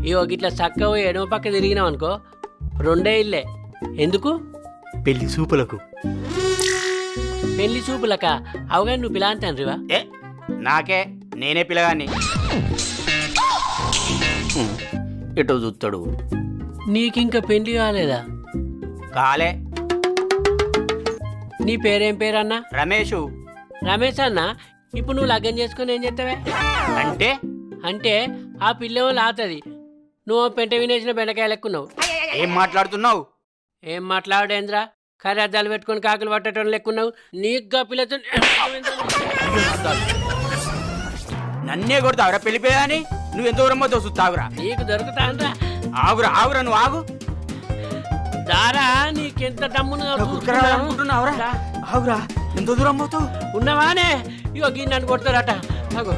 ఇగో గిట్లా చక్క పోయి ఎడమ పక్క తిరిగినావు అనుకో 2 ఇల్లే. ఎందుకు? పెళ్లి చూపులకు. పెళ్లి చూపులక? అవగా నువ్వు పిలాంతండ్రివా? ఏ నాకే, నేనే పిల్లగాన్ని. ఎటో చూస్తాడు. నీకింక పెళ్లి కాలేదా? కాలే. నీ పేరేం పేరన్నా? రమేషు. రమేష్ అన్న, ఇప్పుడు నువ్వు లగ్గం చేసుకుని ఏం చేస్తావే? అంటే అంటే ఆ పిల్లేమో లాతది, నువ్వు పెంట వినేసిన బెండకాయ లెక్కున్నావు. ఏం మాట్లాడుతున్నావు? ఏం మాట్లాడేంద్రా? కర్రీ అద్దాలు పెట్టుకుని కాకులు పట్టడం లెక్కున్నావు. నీకుగా పిల్లతో నన్నే కొడతావురా పెళ్లి పిల్లని? నువ్వెంత దూరం పోతావు చూస్తావురా? నీకు దొరుకుతాండ్రా. ఆగురా ఆగురా, నువ్వు ఆగు. దారా నీకెంత దమ్మును అనుకుంటున్నావురా? ఆగురా, ఎంత దూరం పోతావు? ఉన్నవానే? ఇగో గిన్నె కొడతారట. అగో